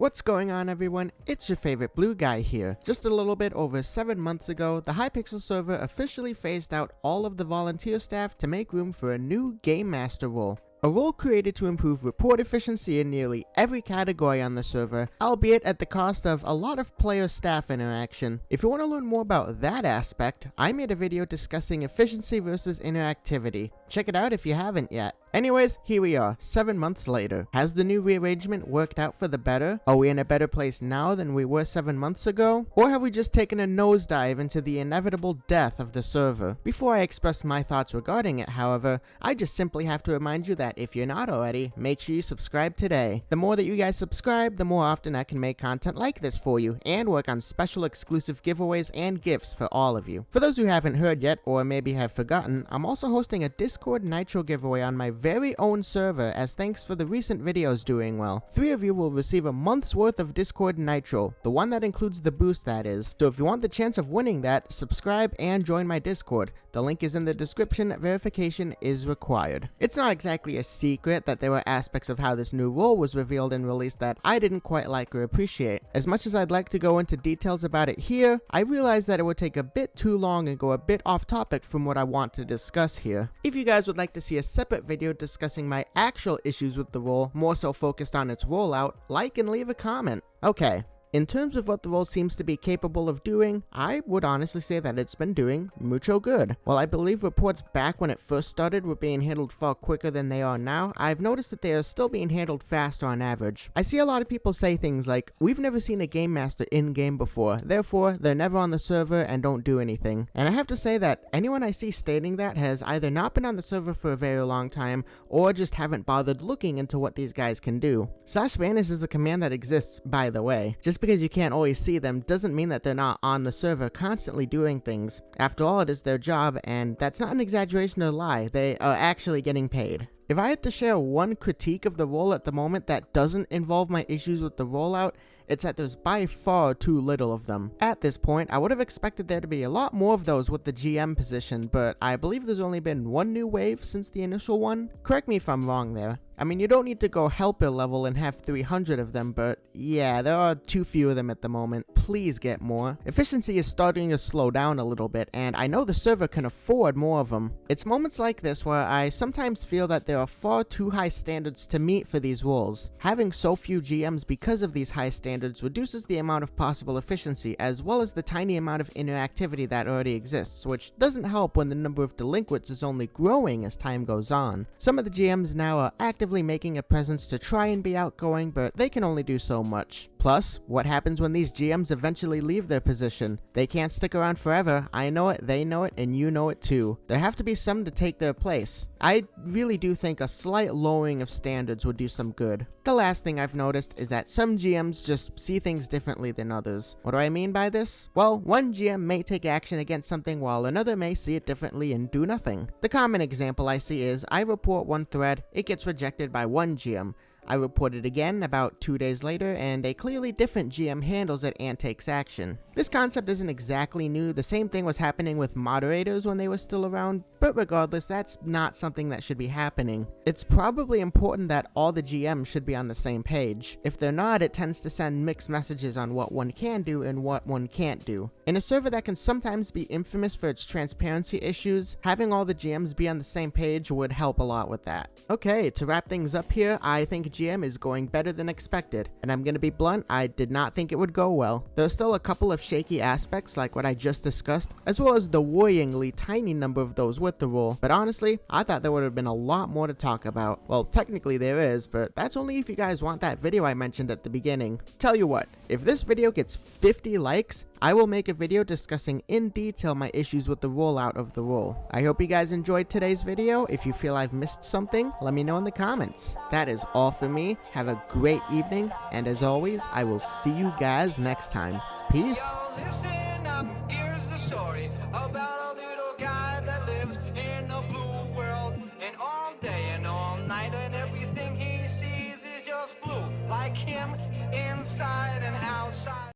What's going on, everyone? It's your favorite blue guy here. Just a little bit over 7 months ago, the Hypixel server officially phased out all of the volunteer staff to make room for a new Game Master role. A role created to improve report efficiency in nearly every category on the server, albeit at the cost of a lot of player-staff interaction. If you want to learn more about that aspect, I made a video discussing efficiency versus interactivity. Check it out if you haven't yet. Anyways, here we are, 7 months later. Has the new rearrangement worked out for the better? Are we in a better place now than we were 7 months ago? Or have we just taken a nosedive into the inevitable death of the server? Before I express my thoughts regarding it, however, I just simply have to remind you that if you're not already, make sure you subscribe today. The more that you guys subscribe, the more often I can make content like this for you, and work on special exclusive giveaways and gifts for all of you. For those who haven't heard yet, or maybe have forgotten, I'm also hosting a Discord Nitro giveaway on my very own server as thanks for the recent videos doing well. 3 of you will receive a month's worth of Discord Nitro, the one that includes the boost, that is. So if you want the chance of winning that, subscribe and join my Discord. The link is in the description. Verification is required. It's not exactly a secret that there were aspects of how this new role was revealed and released that I didn't quite like or appreciate. As much as I'd like to go into details about it here, I realized that it would take a bit too long and go a bit off topic from what I want to discuss here. If you guys would like to see a separate video discussing my actual issues with the role, more so focused on its rollout, like and leave a comment. Okay. In terms of what the role seems to be capable of doing, I would honestly say that it's been doing mucho good. While I believe reports back when it first started were being handled far quicker than they are now, I've noticed that they are still being handled faster on average. I see a lot of people say things like, "We've never seen a Game Master in-game before, therefore they're never on the server and don't do anything." And I have to say that anyone I see stating that has either not been on the server for a very long time, or just haven't bothered looking into what these guys can do. /vanish is a command that exists, by the way. Just because you can't always see them doesn't mean that they're not on the server constantly doing things. After all, it is their job, and that's not an exaggeration or lie. They are actually getting paid. If I had to share one critique of the role at the moment that doesn't involve my issues with the rollout, it's that there's by far too little of them. At this point, I would have expected there to be a lot more of those with the GM position, but I believe there's only been one new wave since the initial one. Correct me if I'm wrong there. I mean, you don't need to go helper level and have 300 of them, but yeah, there are too few of them at the moment. Please get more. Efficiency is starting to slow down a little bit, and I know the server can afford more of them. It's moments like this where I sometimes feel that there are far too high standards to meet for these roles. Having so few GMs because of these high standards reduces the amount of possible efficiency, as well as the tiny amount of interactivity that already exists, which doesn't help when the number of delinquents is only growing as time goes on. Some of the GMs now are actively making a presence to try and be outgoing, but they can only do so much. Plus, what happens when these GMs eventually leave their position? They can't stick around forever. I know it, they know it, and you know it too. There have to be some to take their place. I really do think a slight lowering of standards would do some good. The last thing I've noticed is that some GMs just see things differently than others. What do I mean by this? Well, one GM may take action against something while another may see it differently and do nothing. The common example I see is I report one thread, it gets rejected by one GM. I report it again about 2 days later, and a clearly different GM handles it and takes action. This concept isn't exactly new. The same thing was happening with moderators when they were still around, but regardless, that's not something that should be happening. It's probably important that all the GMs should be on the same page. If they're not, it tends to send mixed messages on what one can do and what one can't do. In a server that can sometimes be infamous for its transparency issues, having all the GMs be on the same page would help a lot with that. Okay, to wrap things up here, I think GM is going better than expected, and I'm gonna be blunt, I did not think it would go well. There are still a couple of shaky aspects like what I just discussed, as well as the worryingly tiny number of those with the role, but honestly, I thought there would have been a lot more to talk about. Well, technically there is, but that's only if you guys want that video I mentioned at the beginning. Tell you what, if this video gets 50 likes, I will make a video discussing in detail my issues with the rollout of the role. I hope you guys enjoyed today's video. If you feel I've missed something, let me know in the comments. That is all for me. Have a great evening, and as always, I will see you guys next time. Peace. Yo, listen up, here's the story about a little guy that lives in a blue world. And all day and all night, and everything he sees is just blue, like him inside and outside.